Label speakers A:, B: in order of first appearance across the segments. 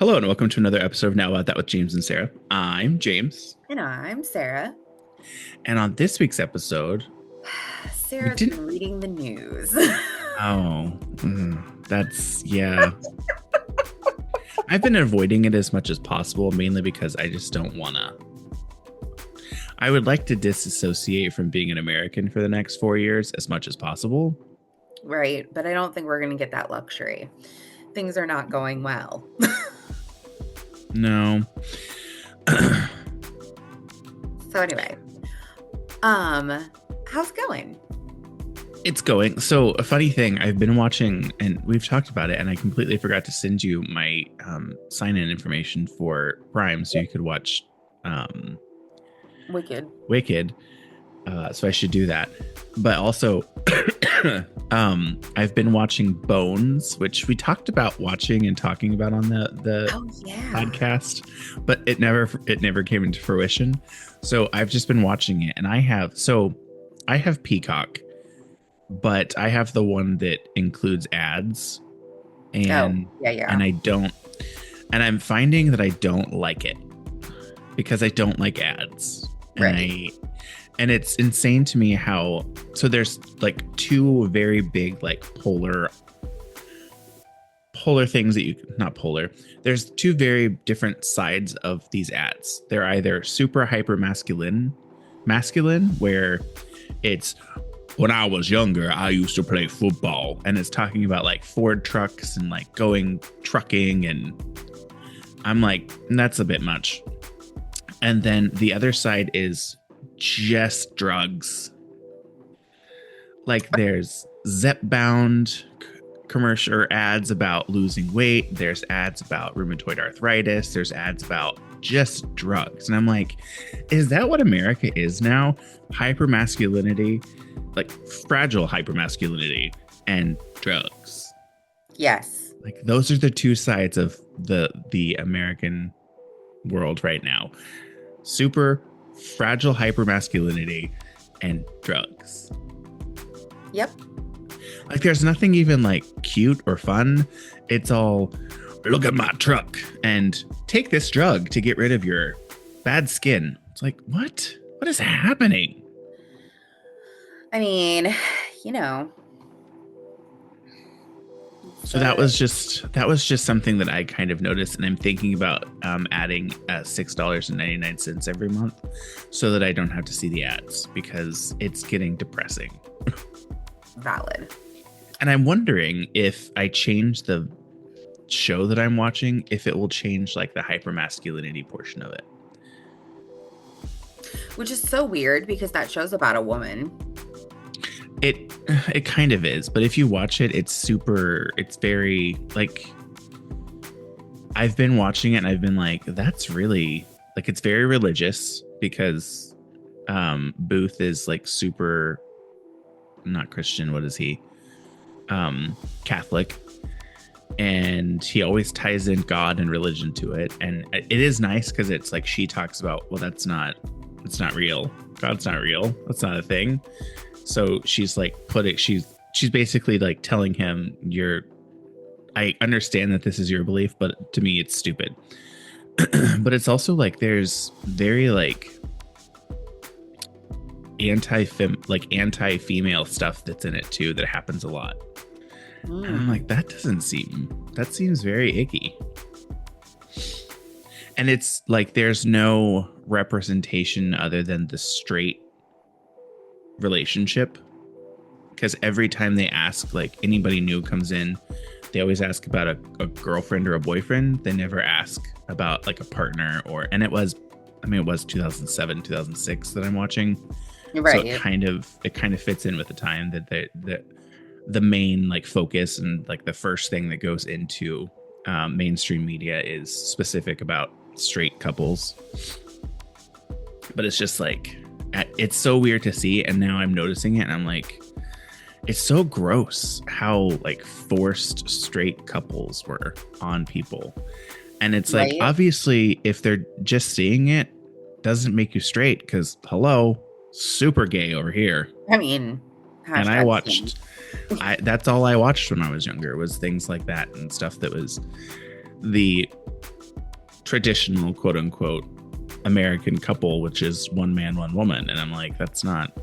A: Hello and welcome to another episode of Now About That with James and Sarah. I'm James.
B: And I'm Sarah.
A: And on this week's episode,
B: Sarah's been reading the news.
A: Yeah. I've been avoiding it as much as possible, mainly because I just don't want to. I would like to disassociate from being an American for the next 4 years as much as possible.
B: Right. But I don't think we're going to get that luxury. Things are not going well.
A: No.
B: So anyway, how's it going?
A: It's going. So a funny thing, I've been watching, and we've talked about it, and I completely forgot to send you my sign-in information for Prime so you could watch Wicked. So I should do that. But also, I've been watching Bones, which we talked about watching and talking about on the podcast, but it never came into fruition. So I've just been watching it, and I have Peacock, but I have the one that includes ads, and and I don't, and I'm finding that I don't like it because I don't like ads, and it's insane to me how, so there's like two very big like polar things that there's two very different sides of these ads. They're either super hyper masculine, where it's, when I was younger, I used to play football, and it's talking about like Ford trucks and like going trucking, and I'm like, that's a bit much. And then the other side is just drugs. Like there's Zepbound commercial or ads about losing weight. There's ads about rheumatoid arthritis. There's ads about just drugs. And I'm like, is that what America is now? Hypermasculinity, like fragile hypermasculinity and drugs.
B: Yes.
A: Like those are the two sides of the American world right now. Super fragile hypermasculinity and drugs.
B: Yep.
A: Like there's nothing even like cute or fun. It's all, look at my truck and take this drug to get rid of your bad skin. It's like, what is happening?
B: I mean, you know.
A: So that was just something that I kind of noticed, and I'm thinking about adding $6.99 every month so that I don't have to see the ads, because it's getting depressing.
B: Valid.
A: And I'm wondering if I change the show that I'm watching, if it will change like the hypermasculinity portion of it.
B: Which is so weird because that show's about a woman.
A: It kind of is, but if you watch it, it's very like, I've been watching it and I've been like, that's really like, it's very religious because Booth is like super not Christian. What is he? Catholic. And he always ties in God and religion to it. And it is nice because it's like, she talks about, well, it's not real. God's not real. That's not a thing. So she's like she's basically like telling him, I understand that this is your belief, but to me it's stupid. But it's also like there's very like anti-female stuff that's in it too that happens a lot. And I'm like, that seems very icky. And it's like there's no representation other than the straight relationship, because every time they ask, like anybody new comes in, they always ask about a girlfriend or a boyfriend. They never ask about like a partner and it was 2007, 2006 that I'm watching.
B: Right.
A: So it kind of fits in with the time that the main like focus and like the first thing that goes into mainstream media is specific about straight couples. But it's just like, it's so weird to see, and now I'm noticing it and I'm like, it's so gross how like forced straight couples were on people. And it's like, obviously if they're just seeing it, doesn't make you straight, because hello, super gay over here.
B: I mean,
A: and I watched that's all I watched when I was younger, was things like that and stuff that was the traditional quote unquote American couple, which is one man, one woman. And I'm like, that's not.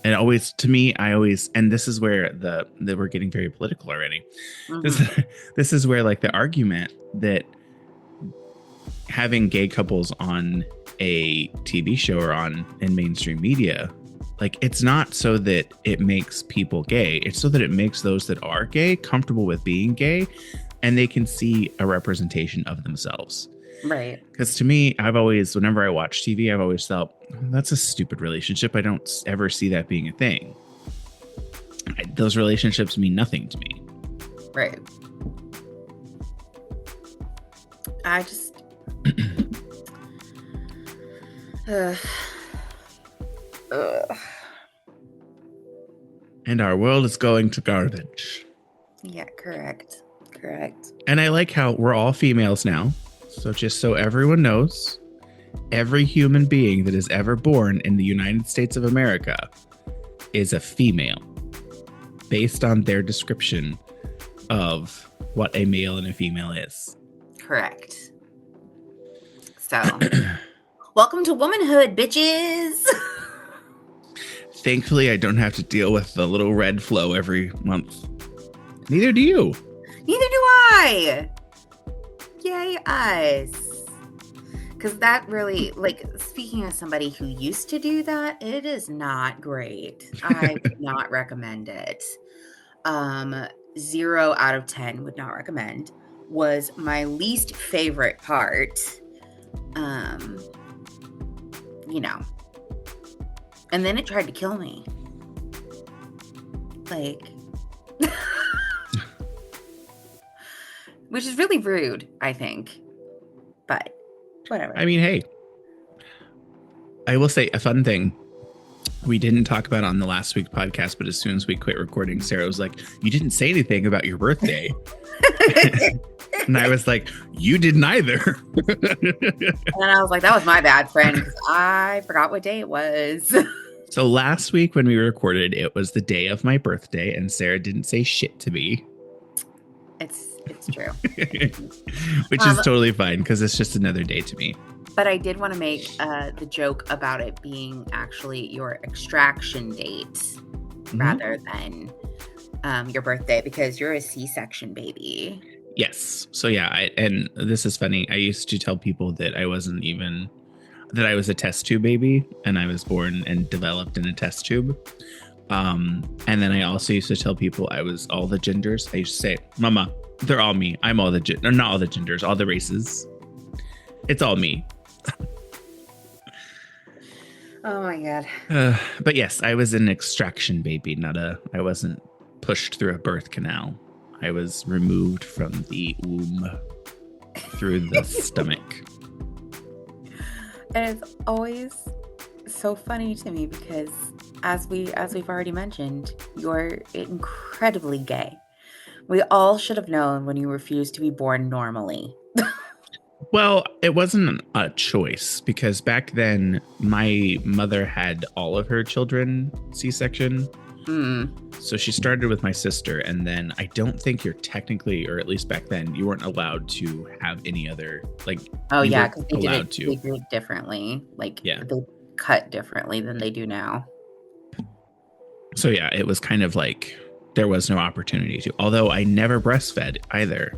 A: And always, to me, and this is where that we're getting very political already.
B: Mhm.
A: This is where like the argument that having gay couples on a TV show or in mainstream media, like it's not so that it makes people gay. It's so that it makes those that are gay comfortable with being gay, and they can see a representation of themselves.
B: Right.
A: Because to me, whenever I watch TV, I've always felt that's a stupid relationship. I don't ever see that being a thing. Those relationships mean nothing to me.
B: Right. I just.
A: And our world is going to garbage.
B: Yeah, correct.
A: And I like how we're all females now. So just so everyone knows, every human being that is ever born in the United States of America is a female based on their description of what a male and a female is.
B: Correct. So, welcome to womanhood, bitches.
A: Thankfully, I don't have to deal with the little red flow every month. Neither do you.
B: Neither do I. Yay, us. Because that really, like, speaking as somebody who used to do that, it is not great. I would not recommend it. 0 out of 10 would not recommend. Was my least favorite part. You know. And then it tried to kill me. Like. Which is really rude, I think. But whatever.
A: I mean, hey. I will say a fun thing. We didn't talk about on the last week podcast, but as soon as we quit recording, Sarah was like, you didn't say anything about your birthday. And I was like, you didn't either.
B: And I was like, that was my bad, friend, because I forgot what day it was.
A: So last week when we recorded, it was the day of my birthday, and Sarah didn't say shit to me.
B: It's true.
A: Which is totally fine, because it's just another day to me.
B: But I did want to make the joke about it being actually your extraction date rather than your birthday, because you're a C-section baby.
A: Yes. So yeah, and this is funny. I used to tell people that I was a test tube baby, and I was born and developed in a test tube. And then I also used to tell people I was all the genders. I used to say, Mama, they're all me. I'm all the or not all the genders, all the races. It's all me.
B: Oh my God.
A: But yes, I was an extraction baby, I wasn't pushed through a birth canal. I was removed from the womb through the stomach.
B: And it's always so funny to me because as we've already mentioned, you're incredibly gay. We all should have known when you refused to be born normally.
A: Well, it wasn't a choice, because back then my mother had all of her children C-section. So she started with my sister, and then I don't think you're technically, or at least back then, you weren't allowed to have any other, like.
B: Oh yeah, because they did it differently. Like,
A: yeah,
B: they cut differently than they do now.
A: So yeah, it was kind of like there was no opportunity to. Although I never breastfed either.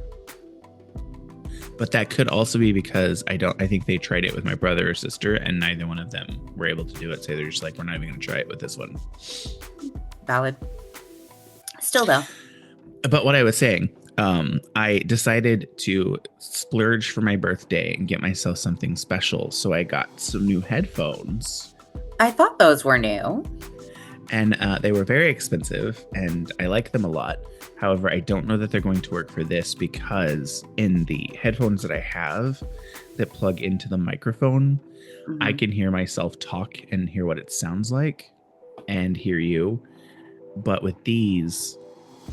A: But that could also be because I think they tried it with my brother or sister, and neither one of them were able to do it. So they're just like, we're not even going to try it with this one.
B: Valid. Still though.
A: But what I was saying, I decided to splurge for my birthday and get myself something special. So I got some new headphones.
B: I thought those were new.
A: And they were very expensive, and I like them a lot. However, I don't know that they're going to work for this, because in the headphones that I have that plug into the microphone, I can hear myself talk and hear what it sounds like and hear you. But with these,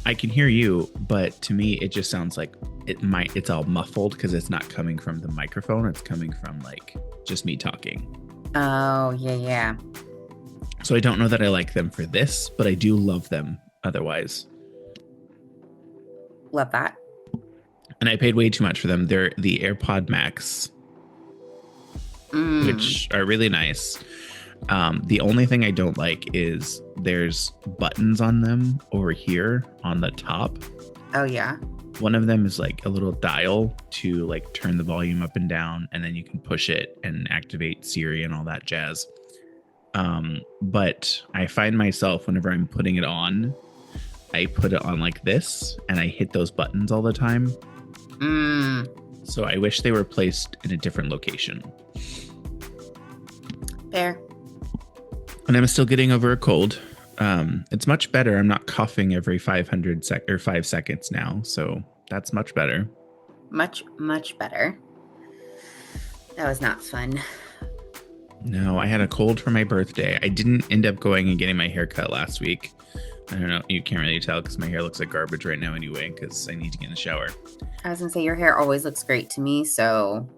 A: I can hear you, but to me, it just sounds like it's all muffled because it's not coming from the microphone. It's coming from like just me talking.
B: Oh, yeah.
A: So I don't know that I like them for this, but I do love them otherwise.
B: Love that.
A: And I paid way too much for them. They're the AirPod Max
B: Mm.
A: which are really nice. The only thing I don't like is there's buttons on them over here on the top.
B: Oh, yeah.
A: One of them is like a little dial to like turn the volume up and down, and then you can push it and activate Siri and all that jazz. But I find myself whenever I'm putting it on, I put it on like this and I hit those buttons all the time. So I wish they were placed in a different location.
B: Fair.
A: And I'm still getting over a cold. It's much better. I'm not coughing every 5 seconds now, so that's much better.
B: Much, much better. That was not fun.
A: No, I had a cold for my birthday. I didn't end up going and getting my hair cut last week. I don't know. You can't really tell because my hair looks like garbage right now anyway, because I need to get in the shower.
B: I was going to say, your hair always looks great to me, so...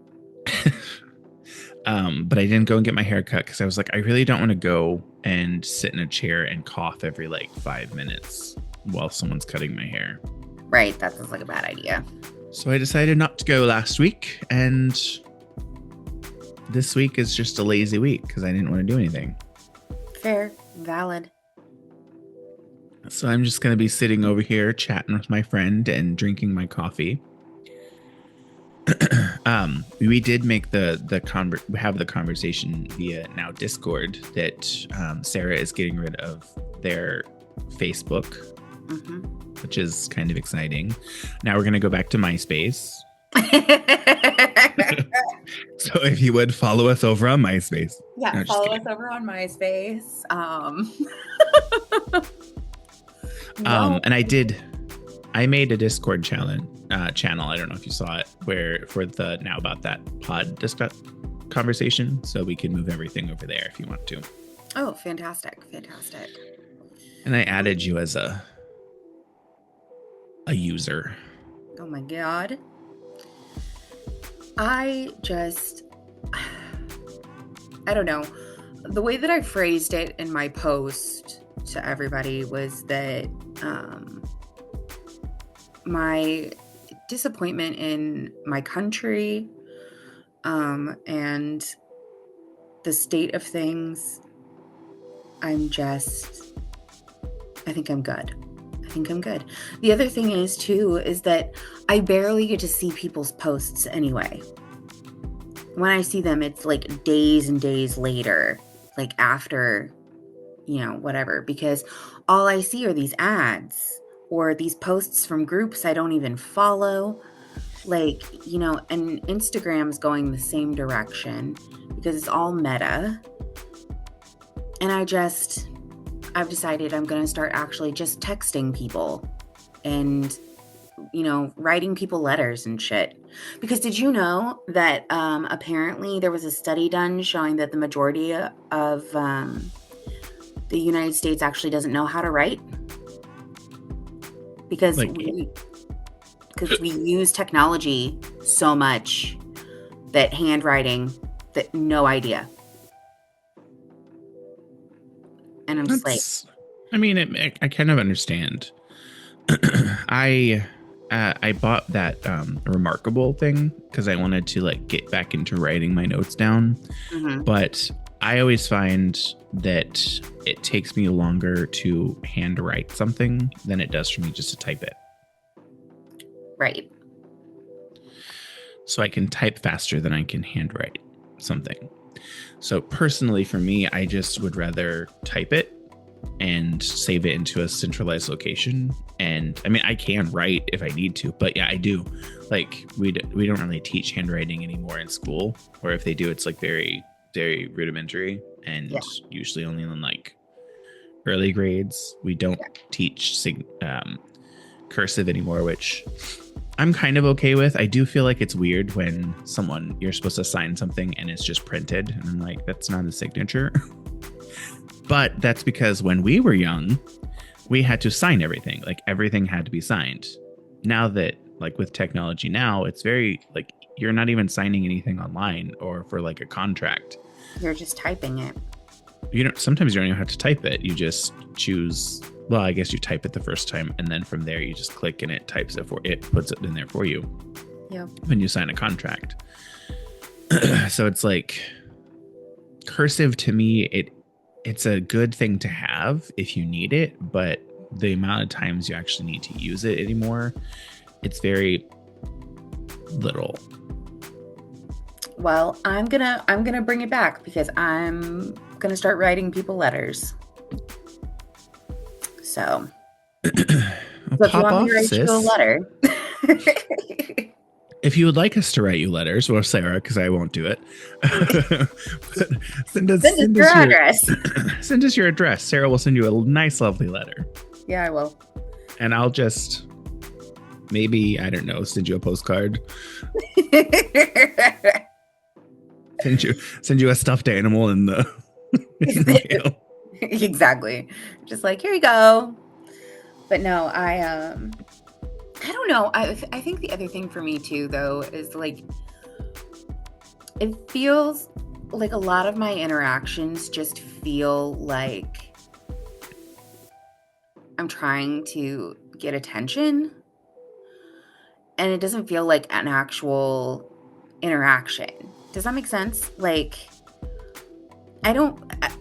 A: But I didn't go and get my hair cut because I was like, I really don't want to go and sit in a chair and cough every like 5 minutes while someone's cutting my hair.
B: Right, that sounds like a bad idea.
A: So I decided not to go last week, and this week is just a lazy week because I didn't want to do anything.
B: Fair. Valid.
A: So I'm just going to be sitting over here chatting with my friend and drinking my coffee. We did make we have the conversation via now Discord that Sarah is getting rid of their Facebook, which is kind of exciting. Now we're going to go back to MySpace. So if you would follow us over on MySpace.
B: Yeah,
A: no,
B: follow us over on MySpace.
A: And I made a Discord channel. I don't know if you saw it, where for the Now About That pod conversation. So we can move everything over there if you want to.
B: Oh, fantastic. Fantastic.
A: And I added you as a user.
B: Oh my God. I don't know. The way that I phrased it in my post to everybody was that my disappointment in my country and the state of things, I think I'm good. The other thing is that I barely get to see people's posts anyway. When I see them, it's like days and days later, like after, whatever, because all I see are these ads or these posts from groups I don't even follow. And Instagram's going the same direction because it's all Meta. And I've decided I'm going to start actually just texting people and, writing people letters and shit. Because did you know that apparently there was a study done showing that the majority of the United States actually doesn't know how to write? Because we use technology so much that handwriting, that no idea. And I'm just like,
A: I kind of understand. I bought that Remarkable thing because I wanted to like get back into writing my notes down. But I always find that it takes me longer to handwrite something than it does for me just to type it.
B: Right.
A: So I can type faster than I can handwrite something. So personally for me, I just would rather type it and save it into a centralized location. And I can write if I need to, but yeah, I do. Like we don't really teach handwriting anymore in school, or if they do, it's like very, very rudimentary and usually only in like early grades. We don't teach cursive anymore, which I'm kind of okay with. I do feel like it's weird when you're supposed to sign something and it's just printed. And I'm like, that's not a signature. But that's because when we were young, we had to sign everything. Like everything had to be signed. Now that like with technology now, it's very like you're not even signing anything online or for like a contract.
B: You're just typing it.
A: Sometimes you don't even have to type it. You just choose. Well, I guess you type it the first time, and then from there you just click and it types it puts it in there for you.
B: Yep.
A: When you sign a contract. So it's like cursive to me, it's a good thing to have if you need it, but the amount of times you actually need to use it anymore, it's very little.
B: Well, I'm gonna bring it back because I'm gonna start writing people letters. So, if you want me to write you a letter.
A: If you would like us to write you letters, well, Sarah, because I won't do it. send us your address. Send us your address. Sarah will send you a nice, lovely letter.
B: Yeah, I will.
A: And I'll just maybe, I don't know, send you a postcard. send you a stuffed animal in the mail.
B: Exactly. Just like, here you go. But no, I don't know. I think the other thing for me too, though, is like, it feels like a lot of my interactions just feel like I'm trying to get attention, and it doesn't feel like an actual interaction. Does that make sense? Like,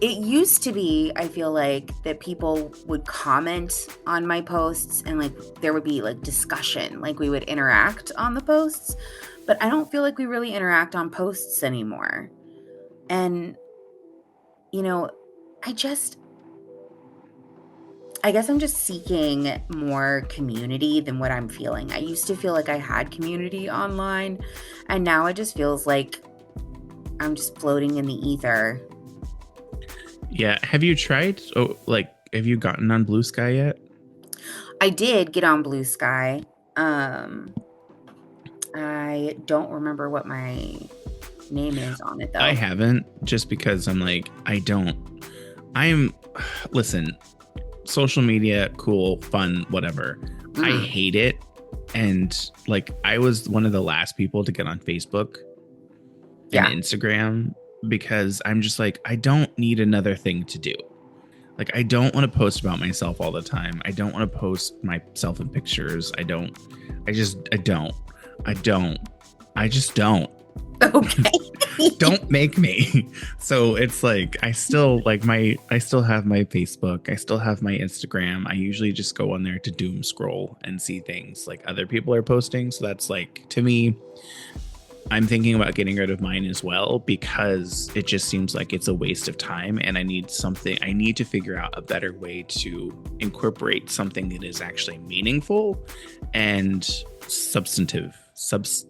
B: it used to be, I feel like, that people would comment on my posts and like there would be like discussion, like we would interact on the posts, but I don't feel like we really interact on posts anymore. And, you know, I guess I'm just seeking more community than what I'm feeling. I used to feel like I had community online, and now it just feels like I'm just floating in the ether.
A: Yeah. Have you tried? Have you gotten on Blue Sky yet?
B: I did get on Blue Sky. I don't remember what my name is on it, though.
A: I haven't, just because I'm like, listen, social media, cool, fun, whatever. I hate it. And like, I was one of the last people to get on Facebook and Instagram, because I'm just like, I don't need another thing to do. Like, I don't want to post about myself all the time. I don't want to post myself in pictures. I just don't.
B: Okay.
A: Don't make me. So it's like, I still have my Facebook. I still have my Instagram. I usually just go on there to doom scroll and see things like other people are posting. So that's like, to me, I'm thinking about getting rid of mine as well, because it just seems like it's a waste of time, and I need to figure out a better way to incorporate something that is actually meaningful and substantive. It's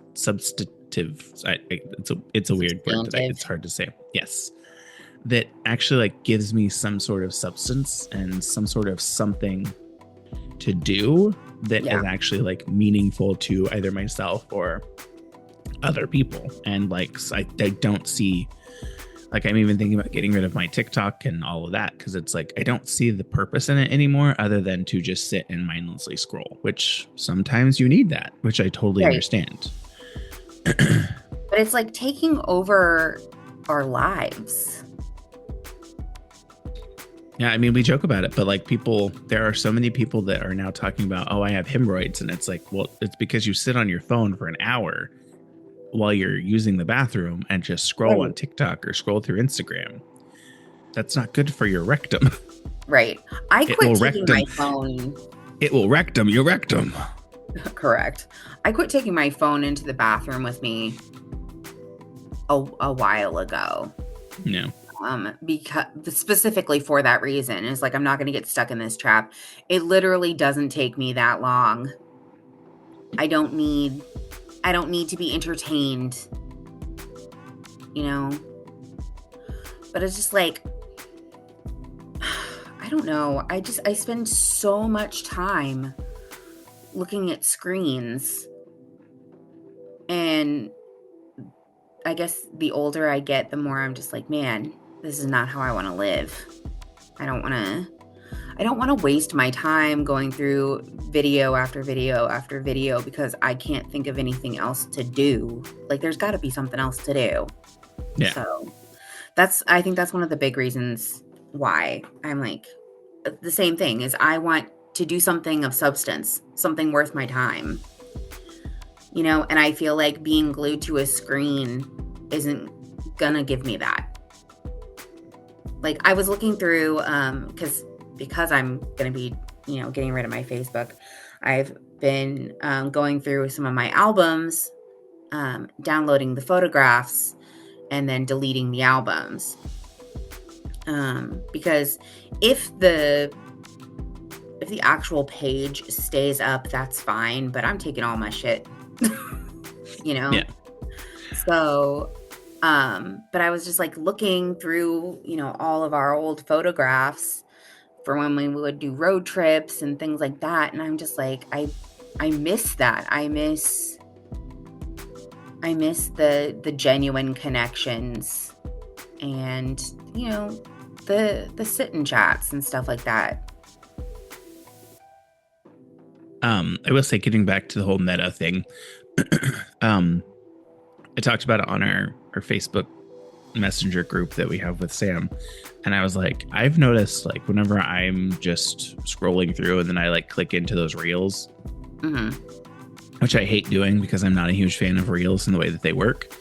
A: a weird word that it's hard to say. Yes. That actually like gives me some sort of substance and some sort of something to do that is actually like meaningful to either myself or other people. And like, I don't see, like, I'm even thinking about getting rid of my TikTok and all of that, because it's like, I don't see the purpose in it anymore, other than to just sit and mindlessly scroll, which sometimes you need that, which I totally understand.
B: But it's like taking over our lives.
A: Yeah, I mean, we joke about it, but like, there are so many people that are now talking about, oh, I have hemorrhoids. And it's like, well, it's because you sit on your phone for an hour while you're using the bathroom and just scroll on TikTok or scroll through Instagram. That's not good for your rectum.
B: Right. I quit taking my phone.
A: It will rectum your rectum.
B: Correct. I quit taking my phone into the bathroom with me a while ago.
A: Yeah.
B: Because specifically for that reason. It's like, I'm not going to get stuck in this trap. It literally doesn't take me that long. I don't need to be entertained, you know? But it's just like, I don't know. I spend so much time looking at screens. And I guess the older I get, the more I'm just like, man, this is not how I want to live. I don't want to waste my time going through video after video after video because I can't think of anything else to do. Like, there's got to be something else to do.
A: Yeah.
B: So I think that's one of the big reasons why I'm like, the same thing is, I want to do something of substance, something worth my time, you know? And I feel like being glued to a screen isn't gonna give me that. like I was looking through because I'm going to be, getting rid of my Facebook. I've been going through some of my albums, downloading the photographs, and then deleting the albums. Because if the actual page stays up, that's fine, but I'm taking all my shit.
A: Yeah.
B: So, but I was just like looking through, all of our old photographs for when we would do road trips and things like that. And I'm just like, I miss that. I miss the genuine connections and, the sit-in chats and stuff like that.
A: I will say, getting back to the whole meta thing, I talked about it on our Facebook Messenger group that we have with Sam, and I was like, I've noticed, like, whenever I'm just scrolling through and then I like click into those reels, which I hate doing because I'm not a huge fan of reels and the way that they work.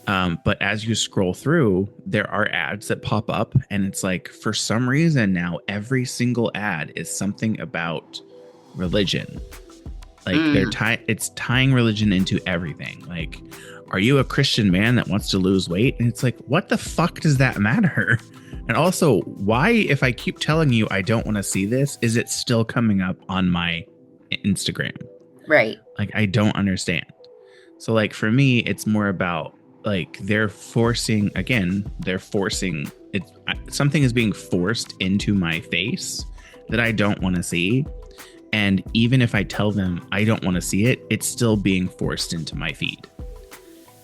A: But as you scroll through, there are ads that pop up, and it's like, for some reason now, every single ad is something about religion. Like it's tying religion into everything. Like, are you a Christian man that wants to lose weight? And it's like, what the fuck does that matter? And also, why, if I keep telling you I don't want to see this, is it still coming up on my Instagram?
B: Right.
A: Like, I don't understand. So like, for me, it's more about like, they're forcing it. Something is being forced into my face that I don't want to see. And even if I tell them I don't want to see it, it's still being forced into my feed.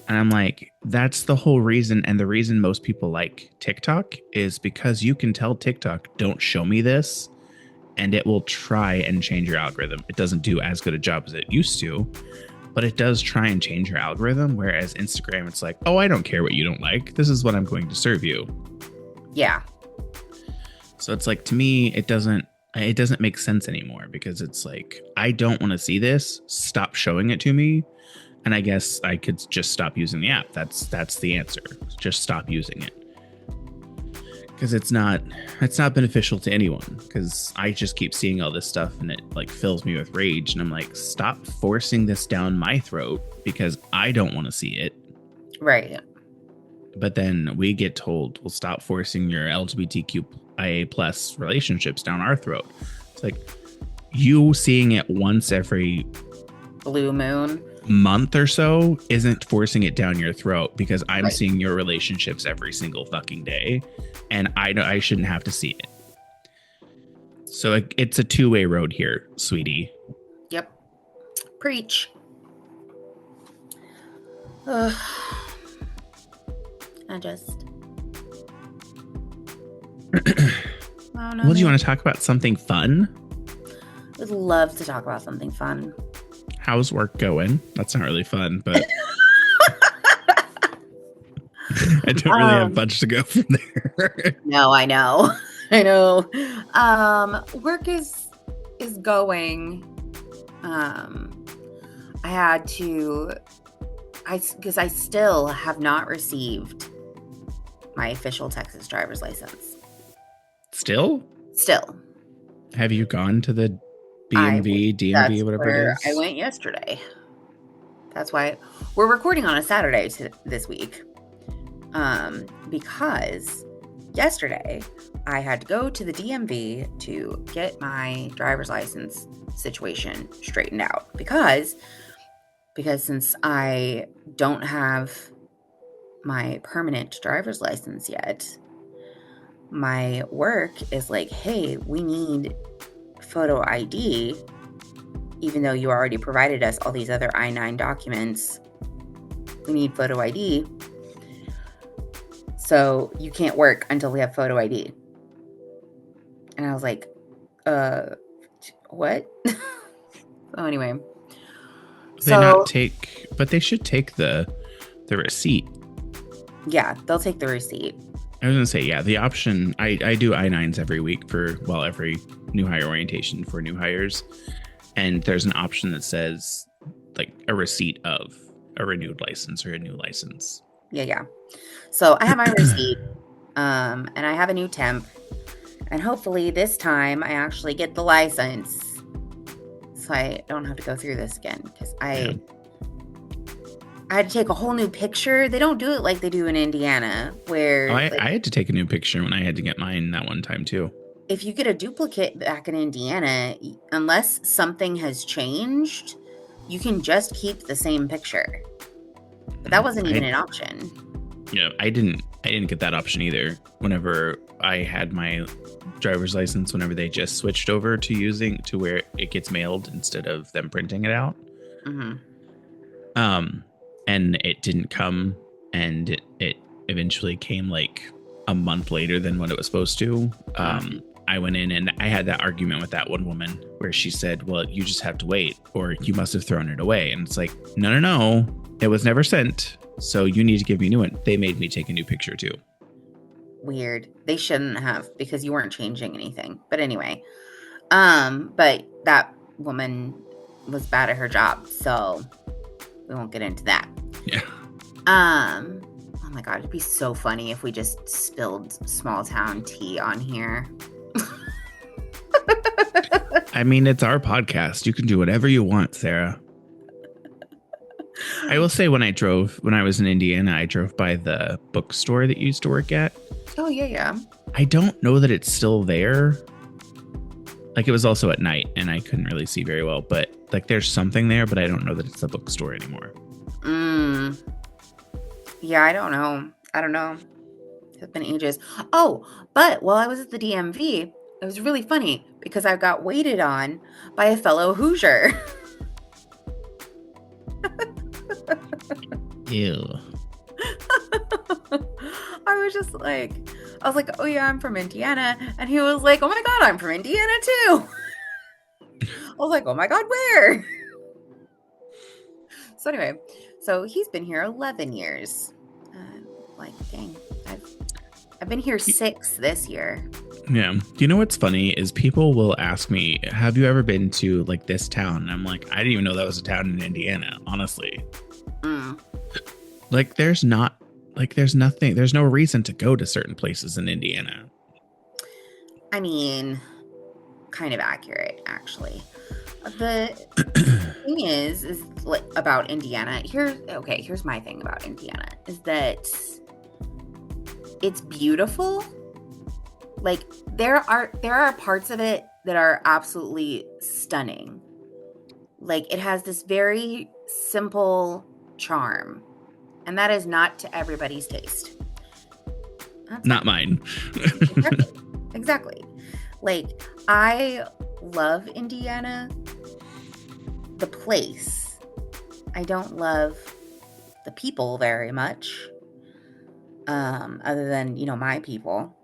A: And I'm like, that's the whole reason. And the reason most people like TikTok is because you can tell TikTok, don't show me this, and it will try and change your algorithm. It doesn't do as good a job as it used to, but it does try and change your algorithm. Whereas Instagram, it's like, oh, I don't care what you don't like. This is what I'm going to serve you.
B: Yeah.
A: So it's like, to me, it doesn't make sense anymore, because it's like, I don't want to see this. Stop showing it to me. And I guess I could just stop using the app. That's the answer. Just stop using it. Because it's not beneficial to anyone. Because I just keep seeing all this stuff and it like fills me with rage. And I'm like, stop forcing this down my throat because I don't want to see it.
B: Right.
A: But then we get told, well, stop forcing your LGBTQIA plus relationships down our throat. It's like, you seeing it once every
B: blue moon
A: month or so isn't forcing it down your throat, because I'm seeing your relationships every single fucking day, and I shouldn't have to see it. So it's a two-way road here, sweetie.
B: Yep. Preach. I just
A: Well, do you want to talk about something fun?
B: Would love to talk about something fun.
A: How's work going? That's not really fun, but I don't really have much to go from there.
B: No, I know. I know. Work is going. Because I still have not received my official Texas driver's license.
A: Still? Have you gone to the DMV, whatever it is?
B: I went yesterday. That's why we're recording on a Saturday this week. Because yesterday I had to go to the DMV to get my driver's license situation straightened out. Because since I don't have my permanent driver's license yet, my work is like, hey, we need photo ID, even though you already provided us all these other I-9 documents. We need photo ID. So you can't work until we have photo ID. And I was like, what? So anyway.
A: But they should take the receipt.
B: Yeah, they'll take the receipt.
A: I was gonna say, yeah, the option, I do I-9s every week every new hire orientation for new hires. And there's an option that says like a receipt of a renewed license or a new license.
B: Yeah. So I have my receipt. And I have a new temp. And hopefully this time I actually get the license. So I don't have to go through this again. Because I had to take a whole new picture. They don't do it like they do in Indiana. Where
A: I had to take a new picture when I had to get mine that one time too.
B: If you get a duplicate back in Indiana, unless something has changed, you can just keep the same picture. But that wasn't even an option.
A: Yeah, I didn't get that option either. Whenever I had my driver's license, whenever they just switched over to using to where it gets mailed instead of them printing it out.
B: Mm-hmm.
A: And it didn't come, and it eventually came like a month later than what it was supposed to. I went in and I had that argument with that one woman where she said, well, you just have to wait, or you must have thrown it away. And it's like, no, it was never sent. So you need to give me a new one. They made me take a new picture too.
B: Weird. They shouldn't have, because you weren't changing anything. But anyway, but that woman was bad at her job, so we won't get into that.
A: Yeah.
B: Oh my God, it'd be so funny if we just spilled small town tea on here.
A: I mean, it's our podcast. You can do whatever you want, Sarah. I will say when I was in Indiana, I drove by the bookstore that you used to work at.
B: Oh, yeah.
A: I don't know that it's still there. Like, it was also at night and I couldn't really see very well, but like there's something there, but I don't know that it's a bookstore anymore.
B: Yeah, I don't know. It's been ages. Oh, but while I was at the DMV, it was really funny because I got waited on by a fellow Hoosier.
A: Ew.
B: I was like, oh yeah, I'm from Indiana. And he was like, oh my God, I'm from Indiana too. I was like, oh my God, where? So anyway, so he's been here 11 years. Like, dang, I've been here 6 this year.
A: Yeah. You know what's funny is people will ask me, have you ever been to like this town? And I'm like, I didn't even know that was a town in Indiana, honestly. Like, there's no reason to go to certain places in Indiana.
B: I mean, kind of accurate, actually. The thing is like about Indiana. Here's my thing about Indiana is that it's beautiful. Like, there are parts of it that are absolutely stunning. Like, it has this very simple charm, and that is not to everybody's taste.
A: Not mine.
B: Exactly. Like, I love Indiana, the place. I don't love the people very much, other than, my people.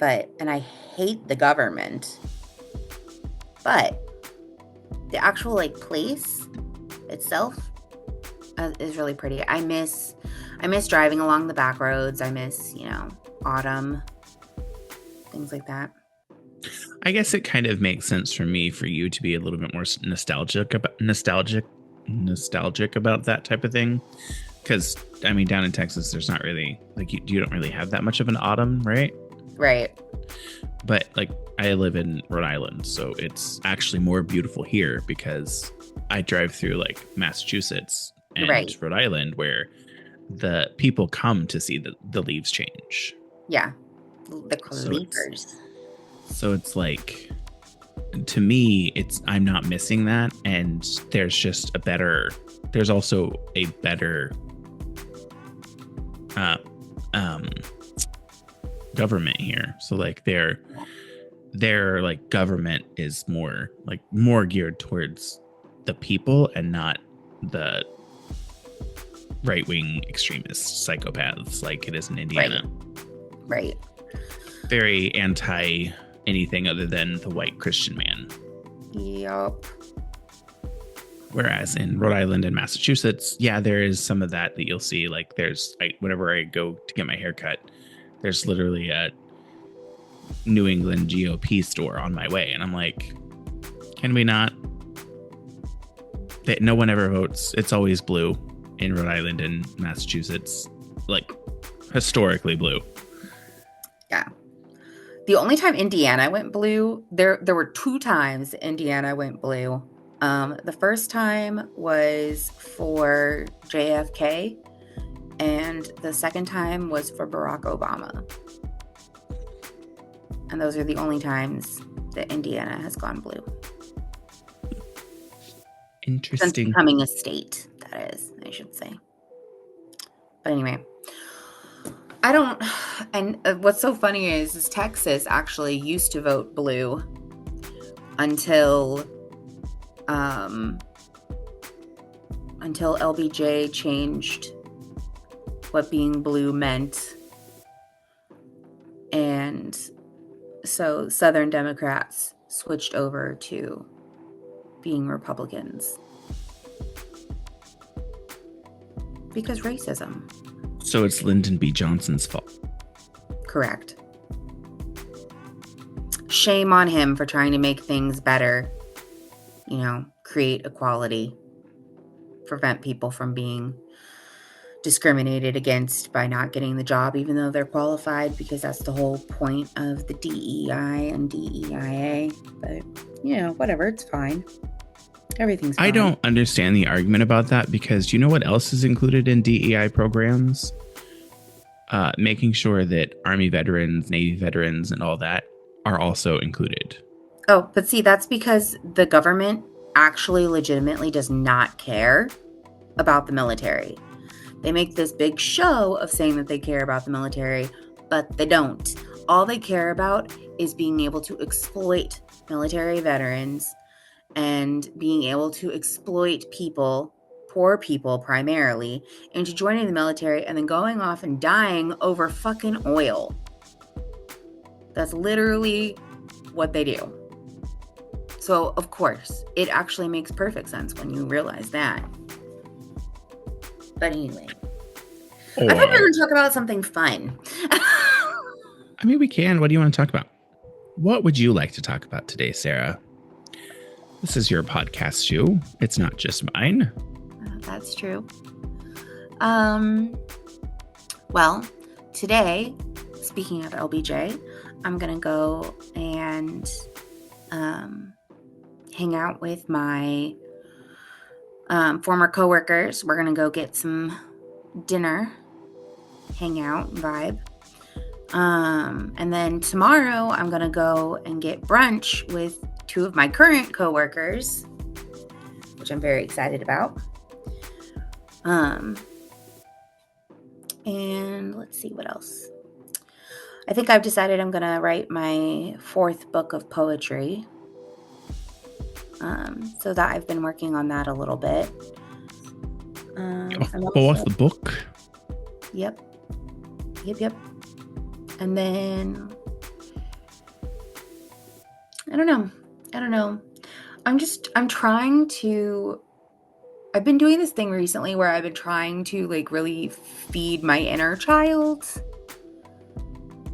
B: And I hate the government. But the actual place itself is really pretty. I miss driving along the back roads. I miss, autumn, things like that.
A: I guess it kind of makes sense for you to be a little bit more nostalgic about that type of thing. Because, I mean, down in Texas, there's not really, you don't really have that much of an autumn, right?
B: Right.
A: But, I live in Rhode Island, so it's actually more beautiful here because I drive through, Massachusetts and Rhode Island, where the people come to see the leaves change.
B: Yeah. The leafers.
A: So it's to me, I'm not missing that. And there's also a better government here. So their government is more geared towards the people and not the right-wing extremist psychopaths like it is in Indiana.
B: Right.
A: Very anti anything other than the white Christian man.
B: Yup.
A: Whereas in Rhode Island and Massachusetts, yeah, there is some of that you'll see. Whenever I go to get my hair cut, there's literally a New England GOP store on my way. And I'm like, can we not? No one ever votes. It's always blue in Rhode Island and Massachusetts. historically blue.
B: Yeah. The only time Indiana went blue, there were 2 times Indiana went blue. The first time was for JFK, and the second time was for Barack Obama. And those are the only times that Indiana has gone blue.
A: Interesting.
B: Since becoming a state, that is, I should say. But anyway, I don't, and what's so funny is Texas actually used to vote blue until LBJ changed what being blue meant. And so Southern Democrats switched over to being Republicans. Because racism.
A: So it's Lyndon B. Johnson's fault.
B: Correct. Shame on him for trying to make things better. You know, create equality. Prevent people from being discriminated against by not getting the job, even though they're qualified, because that's the whole point of the DEI and DEIA. But, you know, whatever, it's fine. Everything's fine.
A: I don't understand the argument about that, because you know what else is included in DEI programs? Making sure that Army veterans, Navy veterans, and all that are also included.
B: Oh, but see, that's because the government actually legitimately does not care about the military. They make this big show of saying that they care about the military, but they don't. All they care about is being able to exploit military veterans and being able to exploit people, poor people primarily, into joining the military and then going off and dying over fucking oil. That's literally what they do. So, of course, it actually makes perfect sense when you realize that. But anyway, I thought we were going to talk about something fun.
A: I mean, we can. What do you want to talk about? What would you like to talk about today, Sarah? This is your podcast show. It's not just mine.
B: That's true. Well, today, speaking of LBJ, I'm going to go and hang out with my former coworkers. We're going to go get some dinner, hang out, vibe. And then tomorrow I'm going to go and get brunch with 2 of my current coworkers, which I'm very excited about. And let's see what else. I think I've decided I'm going to write my 4th book of poetry. So that I've been working on that a little bit.
A: Fourth book?
B: Yep. And then I don't know. I've been doing this thing recently where I've been trying to like really feed my inner child,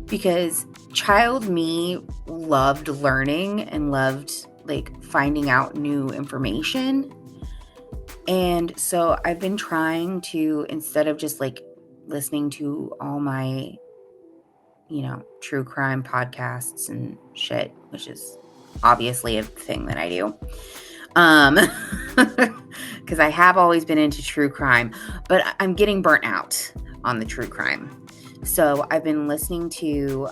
B: because child me loved learning and loved like finding out new information. And so I've been trying to, instead of just like listening to all my, you know, true crime podcasts and shit, which is obviously a thing that I do. Because I have always been into true crime, but I'm getting burnt out on the true crime. So I've been listening to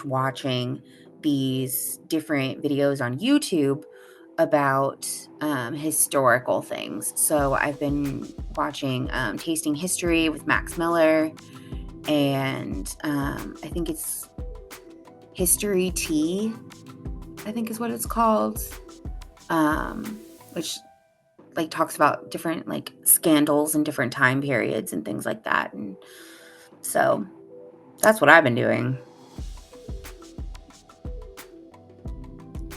B: / watching these different videos on YouTube about historical things. So I've been watching Tasting History with Max Miller, and I think it's History Tea, I think is what it's called, which like talks about different like scandals and different time periods and things like that. And so that's what I've been doing.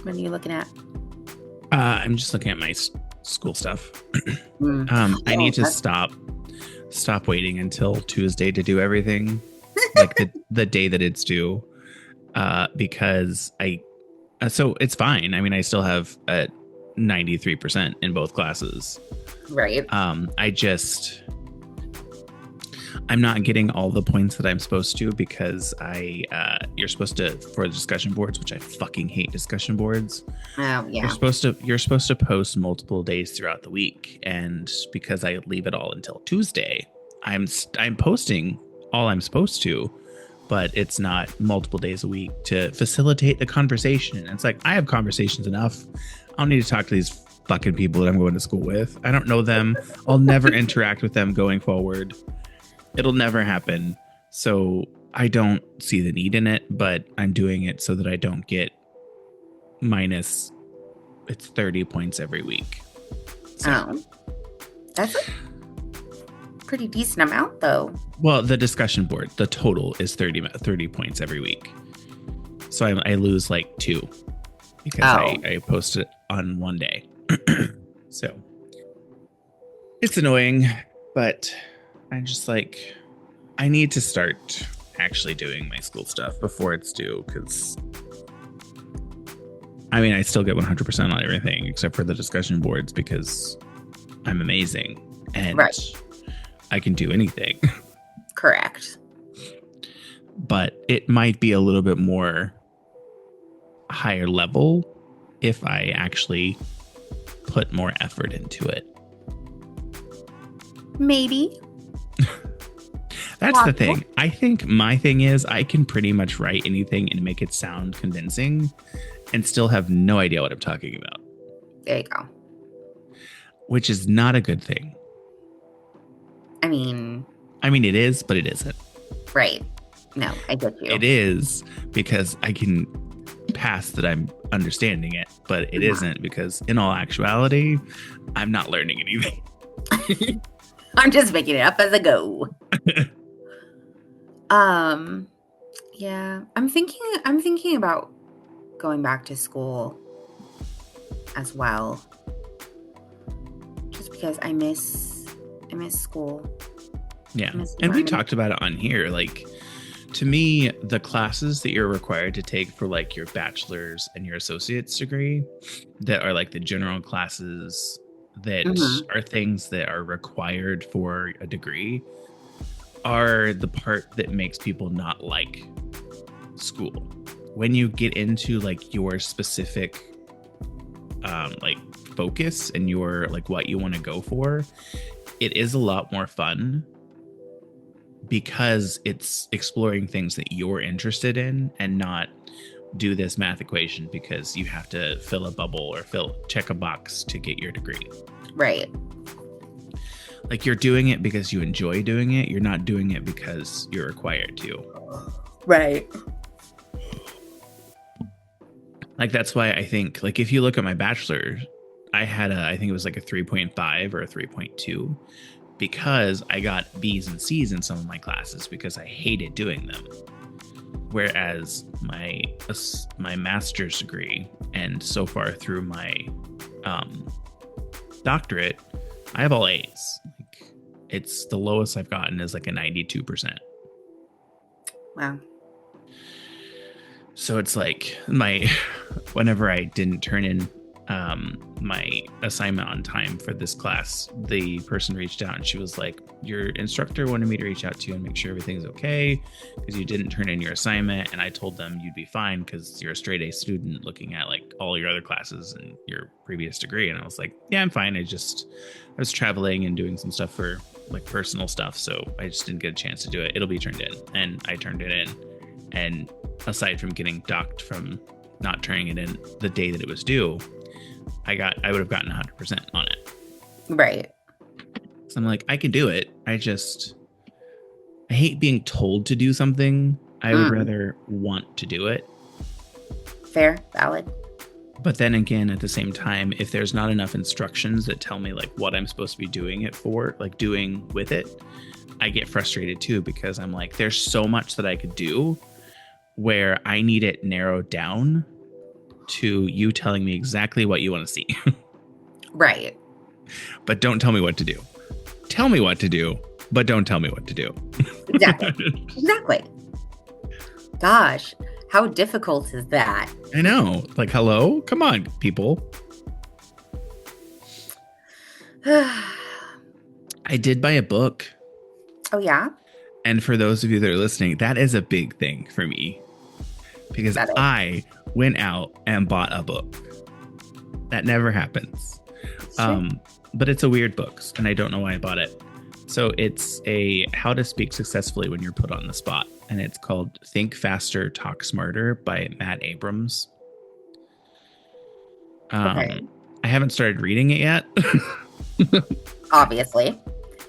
B: What are you looking at?
A: I'm just looking at my school stuff. I need to stop waiting until Tuesday to do everything, like the day that it's due, because so it's fine. I mean, I still have 93% in both classes.
B: Right.
A: I'm not getting all the points that I'm supposed to because you're supposed to, for the discussion boards, which I fucking hate discussion boards.
B: Oh, yeah.
A: You're supposed to post multiple days throughout the week, and because I leave it all until Tuesday, I'm posting all I'm supposed to, but it's not multiple days a week to facilitate the conversation. And it's like, I have conversations enough. I don't need to talk to these fucking people that I'm going to school with. I don't know them. I'll never interact with them going forward. It'll never happen. So I don't see the need in it, but I'm doing it so that I don't get minus, it's 30 points every week.
B: So. That's a pretty decent amount, though.
A: Well, the discussion board, the total is 30 points every week. So I lose like 2 because I post it on one day. So it's annoying, but I'm just like, I need to start actually doing my school stuff before it's due, because I mean, I still get 100% on everything except for the discussion boards because I'm amazing and I can do anything.
B: Correct.
A: But it might be a little bit more higher level if I actually put more effort into it.
B: Maybe.
A: That's the thing. I think my thing is I can pretty much write anything and make it sound convincing and still have no idea what I'm talking about.
B: There you go.
A: Which is not a good thing.
B: I mean,
A: it is, but it isn't.
B: Right. No, I get you.
A: It is because I can pass that I'm understanding it, but it isn't because in all actuality, I'm not learning anything.
B: I'm just making it up as I go. Yeah, I'm thinking about going back to school as well. Just because I miss school.
A: Yeah. And we talked about it on here. Like, to me, the classes that you're required to take for like your bachelor's and your associate's degree that are like the general classes that are things that are required for a degree are the part that makes people not like school. When you get into like your specific like focus and your like what you want to go for, it is a lot more fun because it's exploring things that you're interested in and not do this math equation because you have to fill a bubble or check a box to get your degree.
B: Right.
A: Like, you're doing it because you enjoy doing it. You're not doing it because you're required to.
B: Right.
A: Like, that's why I think, like, if you look at my bachelor, I had I think it was like a 3.5 or a 3.2 because I got B's and C's in some of my classes because I hated doing them. Whereas my master's degree and so far through my doctorate, I have all A's. Like, it's the lowest I've gotten is like a 92%.
B: Wow.
A: So it's like whenever I didn't turn in my assignment on time for this class, the person reached out and she was like, your instructor wanted me to reach out to you and make sure everything's okay because you didn't turn in your assignment. And I told them you'd be fine because you're a straight A student looking at like all your other classes and your previous degree. And I was like, yeah, I'm fine. I was traveling and doing some stuff for like personal stuff. So I just didn't get a chance to do it. It'll be turned in. And I turned it in. And aside from getting docked from not turning it in the day that it was due, I would have gotten 100% on it.
B: Right.
A: So I'm like, I can do it. I hate being told to do something. I would rather want to do it.
B: Fair, valid.
A: But then again, at the same time, if there's not enough instructions that tell me like what I'm supposed to be doing it for, like doing with it, I get frustrated too because I'm like, there's so much that I could do where I need it narrowed down to you telling me exactly what you want to see.
B: Right.
A: But don't tell me what to do. Tell me what to do, but don't tell me what to do.
B: Exactly. Exactly. Gosh, how difficult is that?
A: I know. Like, hello? Come on, people. I did buy a book.
B: Oh, yeah?
A: And for those of you that are listening, that is a big thing for me because
B: That is.
A: I went out and bought a book. That never happens.
B: Sure.
A: But it's a weird book and I don't know why I bought it. So it's a How to Speak Successfully When You're Put on the Spot. And it's called Think Faster, Talk Smarter by Matt Abrams.
B: Okay.
A: I haven't started reading it yet.
B: Obviously.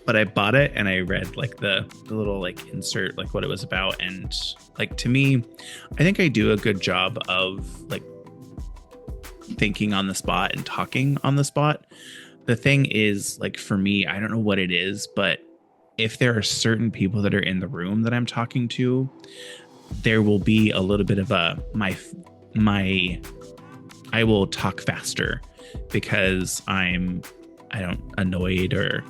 A: But I bought it and I read like the little like insert, like what it was about. And like to me, I think I do a good job of like thinking on the spot and talking on the spot. The thing is, like for me, I don't know what it is, but if there are certain people that are in the room that I'm talking to, there will be a little bit of a I will talk faster because I'm annoyed or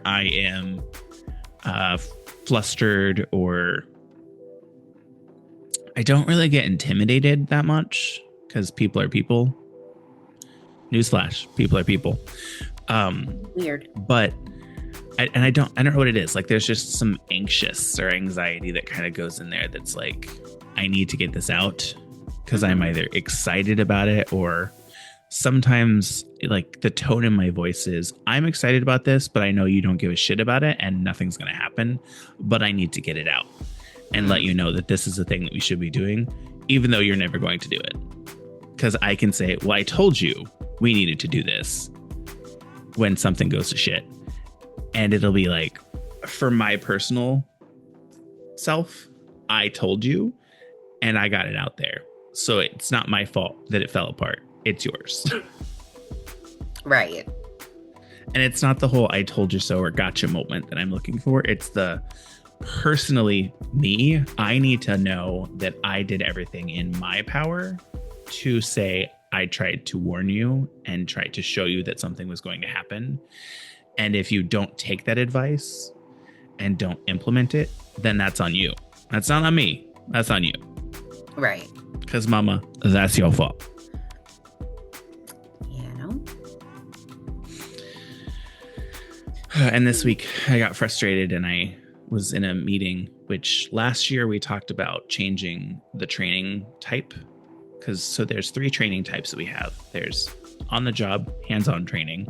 A: I am flustered, or I don't really get intimidated that much because people are people. Newsflash, people are people.
B: Weird.
A: But I don't know what it is. Like there's just some anxious or anxiety that kind of goes in there that's like, I need to get this out because I'm either excited about it, or sometimes like the tone in my voice is, I'm excited about this, but I know you don't give a shit about it and nothing's going to happen, but I need to get it out and let you know that this is the thing that we should be doing, even though you're never going to do it. Because I can say, well, I told you we needed to do this when something goes to shit. And it'll be like, for my personal self, I told you and I got it out there. So it's not my fault that it fell apart. It's yours.
B: Right.
A: And it's not the whole I told you so or gotcha moment that I'm looking for. It's the personally me. I need to know that I did everything in my power to say I tried to warn you and tried to show you that something was going to happen. And if you don't take that advice and don't implement it, then that's on you. That's not on me. That's on you.
B: Right.
A: Because mama, that's your fault. And this week I got frustrated and I was in a meeting, which last year we talked about changing the training type. So there's 3 training types that we have. There's on the job, hands-on training,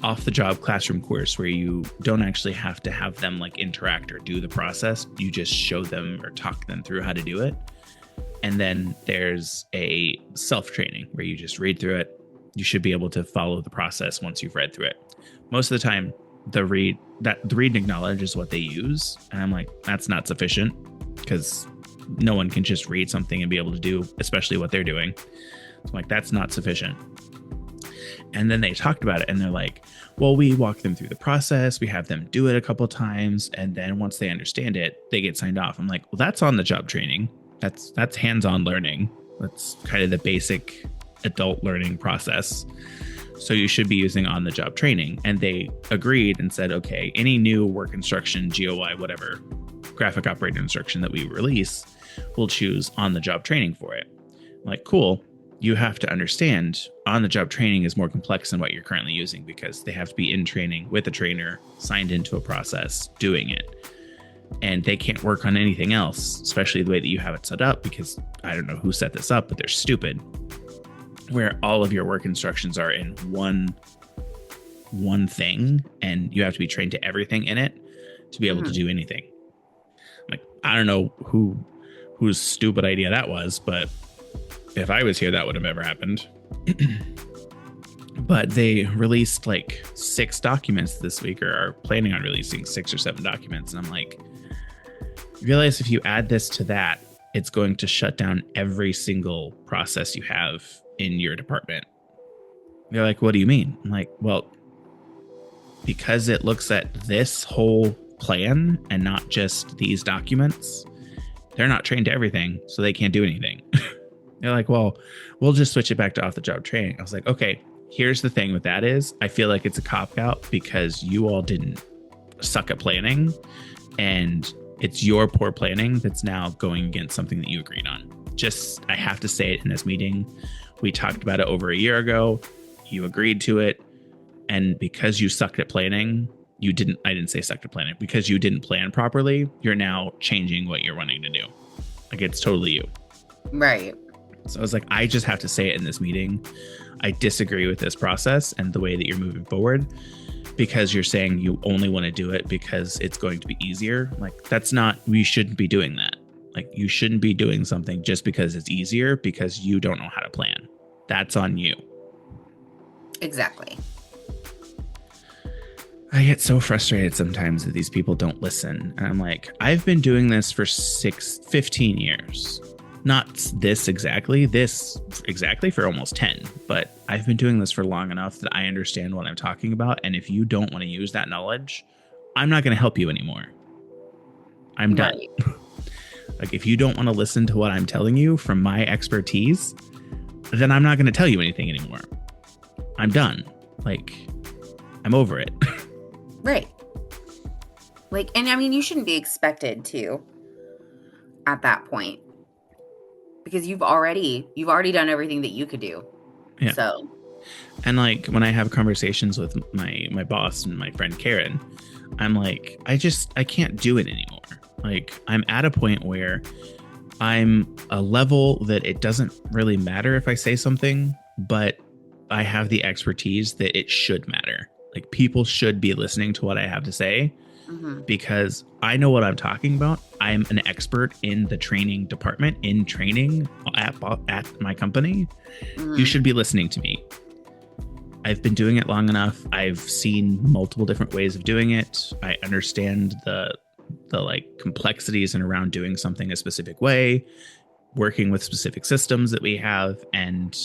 A: off the job classroom course where you don't actually have to have them like interact or do the process. You just show them or talk them through how to do it. And then there's a self-training where you just read through it. You should be able to follow the process once you've read through it. Most of the time, the read and acknowledge is what they use. And I'm like, that's not sufficient because no one can just read something and be able to do, especially what they're doing. So I'm like, that's not sufficient. And then they talked about it and they're like, well, we walk them through the process. We have them do it a couple of times. And then once they understand it, they get signed off. I'm like, well, that's on the job training. That's hands-on learning. That's kind of the basic adult learning process. So you should be using on the job training. And they agreed and said, okay, any new work instruction, GOI, whatever, graphic operator instruction that we release, we'll choose on the job training for it. I'm like, cool. You have to understand on the job training is more complex than what you're currently using because they have to be in training with a trainer, signed into a process, doing it. And they can't work on anything else, especially the way that you have it set up, because I don't know who set this up, but they're stupid. Where all of your work instructions are in one thing, and you have to be trained to everything in it to be able to do anything. Like, I don't know whose stupid idea that was, but if I was here, that would have never happened. But they released like 6 documents this week, or are planning on releasing 6 or 7 documents. And I'm like, you realize if you add this to that, it's going to shut down every single process you have in your department. They're like, what do you mean? I'm like, well, because it looks at this whole plan and not just these documents, they're not trained to everything, so they can't do anything. They're like, well, we'll just switch it back to off the job training. I was like, okay, here's the thing with that is I feel like it's a cop out because you all didn't suck at planning, and it's your poor planning that's now going against something that you agreed on. Just, I have to say it in this meeting. We talked about it over a year ago. You agreed to it. And because you sucked at planning, I didn't say stuck to plan it, because you didn't plan properly, you're now changing what you're wanting to do. Like, it's totally you.
B: Right.
A: So I was like, I just have to say it in this meeting. I disagree with this process and the way that you're moving forward, because you're saying you only want to do it because it's going to be easier. Like, that's not, we shouldn't be doing that. Like, you shouldn't be doing something just because it's easier because you don't know how to plan. That's on you.
B: Exactly.
A: I get so frustrated sometimes that these people don't listen. And I'm like, I've been doing this for 15 years. Not this exactly for almost 10. But I've been doing this for long enough that I understand what I'm talking about. And if you don't want to use that knowledge, I'm not going to help you anymore. I'm done. Right. Like, if you don't want to listen to what I'm telling you from my expertise, then I'm not going to tell you anything anymore. I'm done. Like, I'm over it.
B: Right. Like, and I mean, you shouldn't be expected to at that point, because you've already done everything that you could do.
A: Yeah.
B: So,
A: and like, when I have conversations with my boss and my friend Karen, I'm like, I can't do it anymore. Like, I'm at a point where I'm a level that it doesn't really matter if I say something, but I have the expertise that it should matter. Like, people should be listening to what I have to say, because I know what I'm talking about. I'm an expert in the training department, in training at my company. You should be listening to me. I've been doing it long enough. I've seen multiple different ways of doing it. I understand the like complexities and around doing something a specific way, working with specific systems that we have, and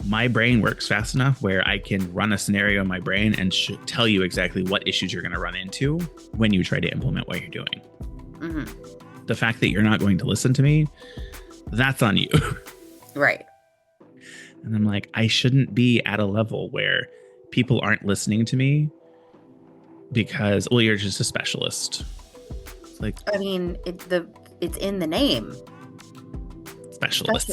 A: my brain works fast enough where I can run a scenario in my brain and tell you exactly what issues you're going to run into when you try to implement what you're doing. The fact that you're not going to listen to me, that's on you.
B: Right.
A: And I'm like, I shouldn't be at a level where people aren't listening to me because, well, you're just a specialist. It's like,
B: I mean, it's in the name.
A: Specialist.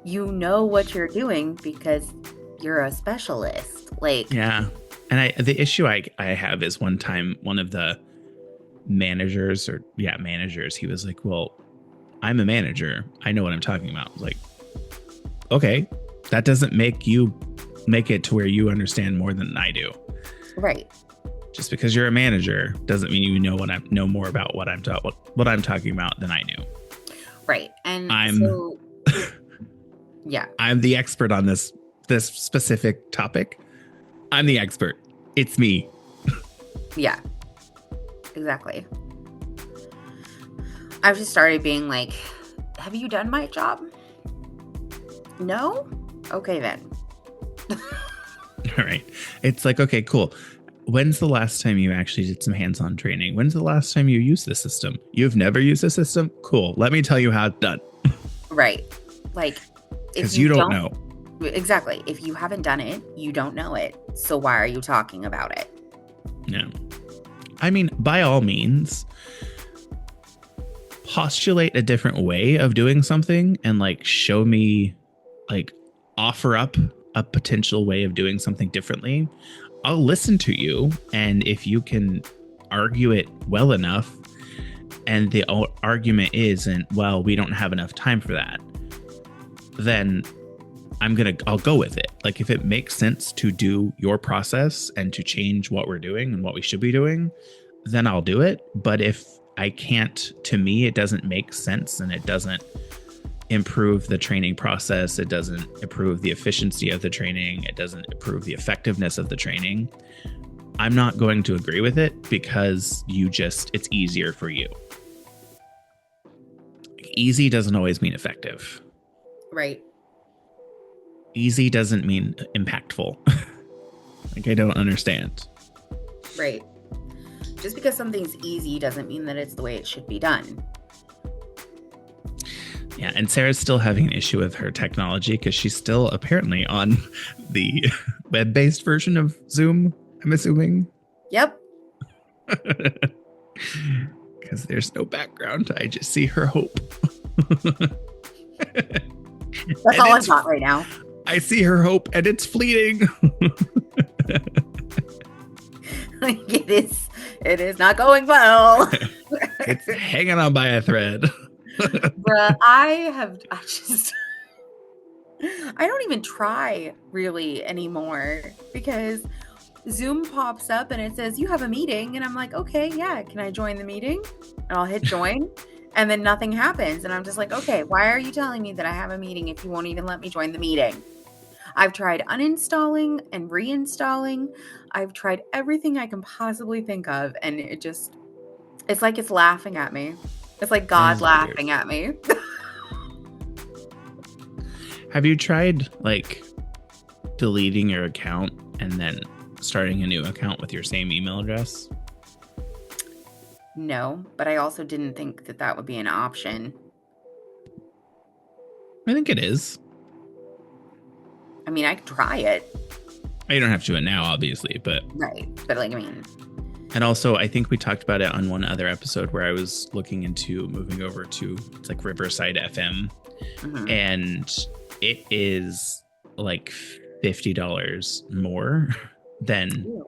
B: You know what you're doing because you're a specialist. Like,
A: yeah. And the issue I have is, one time, one of the managers, he was like, well, I'm a manager. I know what I'm talking about. I was like, okay, that doesn't make it to where you understand more than I do.
B: Right.
A: Just because you're a manager doesn't mean you know more about what I'm talking about than I do.
B: Right. And yeah,
A: I'm the expert on this specific topic. I'm the expert. It's me.
B: Yeah, exactly. I've just started being like, have you done my job? No? Okay, then.
A: All right. It's like, okay, cool. When's the last time you actually did some hands-on training? When's the last time you used the system? You've never used the system? Cool. Let me tell you how it's done.
B: Right. Like,
A: because you don't know.
B: Exactly. If you haven't done it, you don't know it. So why are you talking about it?
A: No. I mean, by all means, postulate a different way of doing something and like show me, like, offer up a potential way of doing something differently. I'll listen to you. And if you can argue it well enough, and the argument isn't, well, we don't have enough time for that, then I'll go with it. Like, if it makes sense to do your process and to change what we're doing and what we should be doing, then I'll do it. But if I can't, to me, it doesn't make sense and it doesn't improve the training process, it doesn't improve the efficiency of the training, it doesn't improve the effectiveness of the training, I'm not going to agree with it, because it's easier for you. Easy doesn't always mean effective.
B: Right.
A: Easy doesn't mean impactful. Like, I don't understand.
B: Right. Just because something's easy doesn't mean that it's the way it should be done.
A: Yeah, and Sarah's still having an issue with her technology because she's still apparently on the web-based version of Zoom, I'm assuming.
B: Yep.
A: Because there's no background. I just see her hope.
B: That's all I've got right now.
A: I see her hope, and it's fleeting.
B: It is not going well.
A: It's hanging on by a thread.
B: Bruh, I don't even try really anymore because Zoom pops up and it says you have a meeting, and I'm like, okay, yeah, can I join the meeting? And I'll hit join, and then nothing happens, and I'm just like, okay, why are you telling me that I have a meeting if you won't even let me join the meeting? I've tried uninstalling and reinstalling. I've tried everything I can possibly think of, and it's like it's laughing at me. It's like God laughing at me.
A: Have you tried like deleting your account and then starting a new account with your same email address?
B: No, but I also didn't think that that would be an option.
A: I think it is.
B: I mean, I could try it.
A: You don't have to do it now, obviously, but
B: Right. But like, I mean,
A: and also I think we talked about it on one other episode where I was looking into moving over to it's like Riverside FM, and it is like $50 more than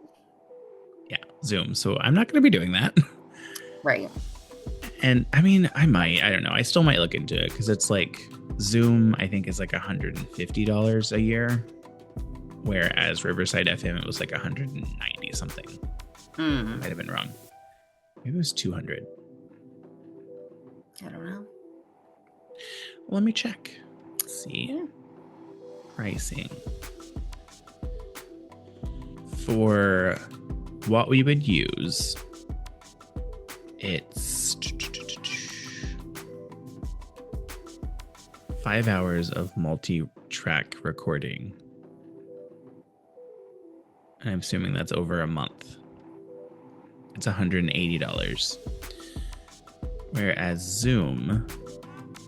A: Zoom. So I'm not going to be doing that.
B: Right.
A: And I mean, I don't know. I still might look into it because it's like Zoom, I think, is like $150 a year, whereas Riverside FM, it was like 190 something. Might have been wrong. Maybe it was 200.
B: I don't know.
A: Let me check. Let's see.
B: Yeah.
A: Pricing for what we would use. It's 5 hours of multi-track recording. And I'm assuming that's over a month. It's $180. Whereas Zoom,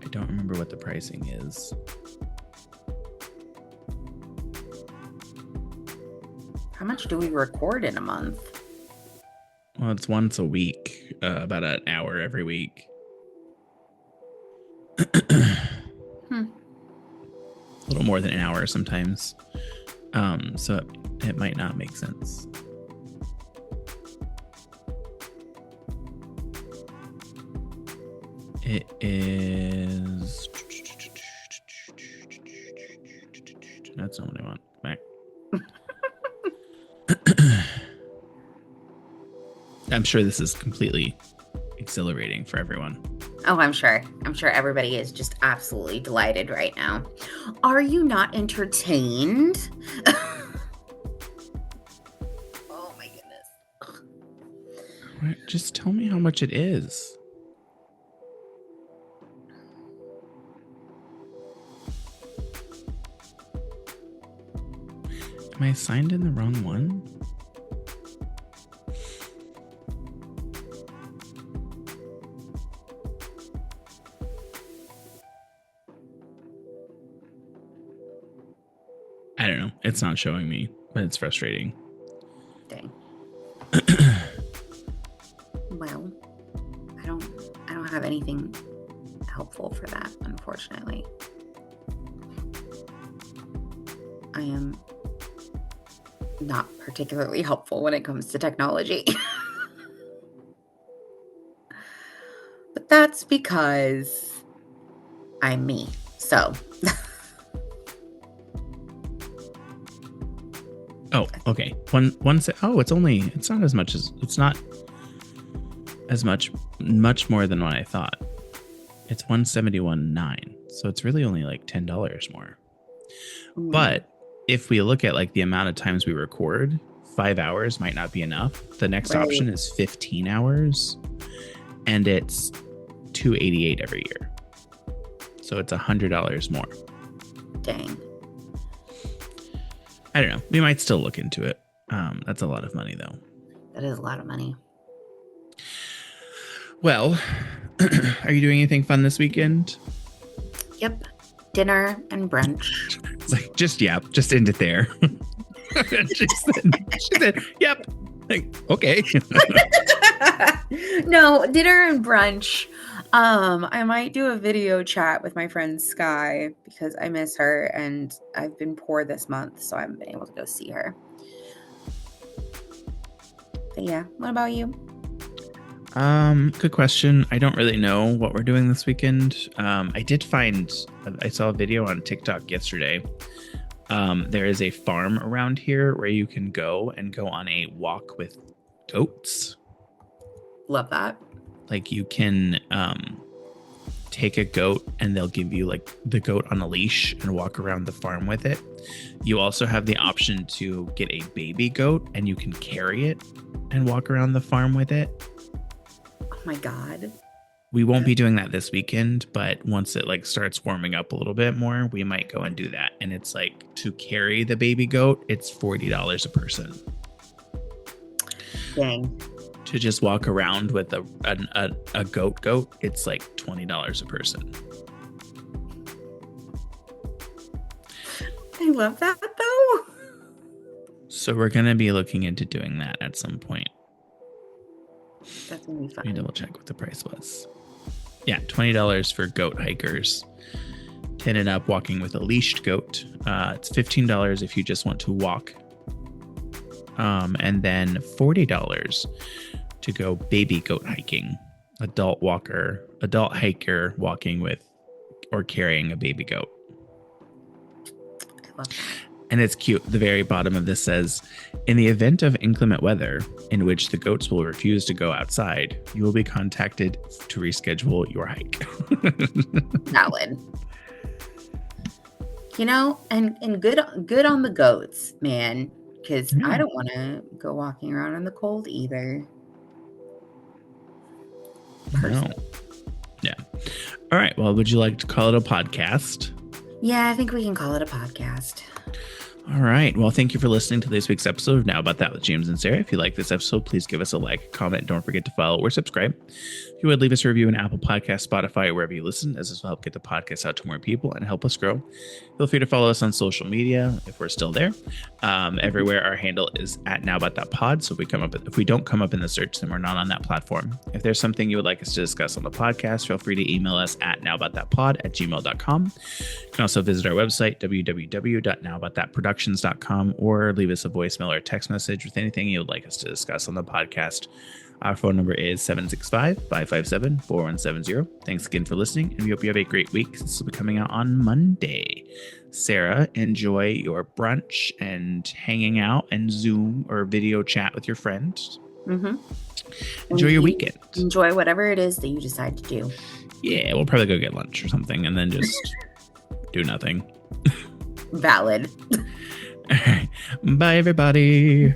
A: I don't remember what the pricing is.
B: How much do we record in a month?
A: Well, it's once a week, about an hour every week. A little more than an hour sometimes. So it might not make sense. It is... That's not what I want. Back. I'm sure this is completely exhilarating for everyone.
B: Oh, I'm sure. I'm sure everybody is just absolutely delighted right now. Are you not entertained? Oh my goodness.
A: Just tell me how much it is. Am I signed in the wrong one? I don't know. It's not showing me, but it's frustrating.
B: Dang. Well, I don't have anything helpful for that, unfortunately. I am not particularly helpful when it comes to technology. But that's because I'm me. So.
A: Oh, okay. It's not as much more than what I thought. It's $171.9. So it's really only like $10 more. But if we look at like the amount of times we record, 5 hours might not be enough. The next option is 15 hours, and it's $288 every year. So it's $100 more.
B: Dang.
A: I don't know. We might still look into it. That's a lot of money, though.
B: That is a lot of money.
A: Well, are you doing anything fun this weekend?
B: Yep. Dinner and brunch.
A: It's like, just end it there. she said, yep. Like, okay.
B: No, dinner and brunch. I might do a video chat with my friend Sky because I miss her and I've been poor this month, so I haven't been able to go see her. But yeah, what about you?
A: Good question. I don't really know what we're doing this weekend. I saw a video on TikTok yesterday. There is a farm around here where you can go on a walk with goats.
B: Love that.
A: Like you can take a goat and they'll give you like the goat on a leash and walk around the farm with it. You also have the option to get a baby goat and you can carry it and walk around the farm with it.
B: Oh my God.
A: We won't be doing that this weekend, but once it like starts warming up a little bit more, we might go and do that. And it's like to carry the baby goat, it's $40 a person.
B: Dang.
A: To just walk around with a goat, it's like $20 a person.
B: I love that though.
A: So we're going to be looking into doing that at some point.
B: That's going to be fun.
A: Let me double check what the price was. Yeah, $20 for goat hikers. 10 and up walking with a leashed goat. It's $15 if you just want to walk. And then $40 to go baby goat hiking. Adult hiker walking with or carrying a baby goat.
B: I love that.
A: And it's cute. The very bottom of this says, in the event of inclement weather in which the goats will refuse to go outside, you will be contacted to reschedule your hike.
B: Valid. You know, and good on the goats, man, because I don't want to go walking around in the cold either.
A: No. Yeah. All right. Well, would you like to call it a podcast?
B: Yeah, I think we can call it a podcast.
A: All right. Well, thank you for listening to this week's episode of Now About That with James and Sarah. If you like this episode, please give us a like, comment. Don't forget to follow or subscribe. If you would, leave us a review on Apple Podcasts, Spotify, or wherever you listen, as this will help get the podcast out to more people and help us grow. Feel free to follow us on social media if we're still there. Everywhere our handle is at Now About That Pod. So if we don't come up in the search, then we're not on that platform. If there's something you would like us to discuss on the podcast, feel free to email us at nowaboutThatPod@gmail.com. You can also visit our website, www.nowaboutThatProductions.com, or leave us a voicemail or text message with anything you would like us to discuss on the podcast. Our phone number is 765-557-4170. Thanks again for listening, and we hope you have a great week. This will be coming out on Monday. Sarah, enjoy your brunch and hanging out and Zoom or video chat with your friends.
B: Mm-hmm.
A: Enjoy your weekend.
B: Enjoy whatever it is that you decide to do.
A: Yeah, we'll probably go get lunch or something and then just do nothing.
B: Valid.
A: All right. Bye, everybody.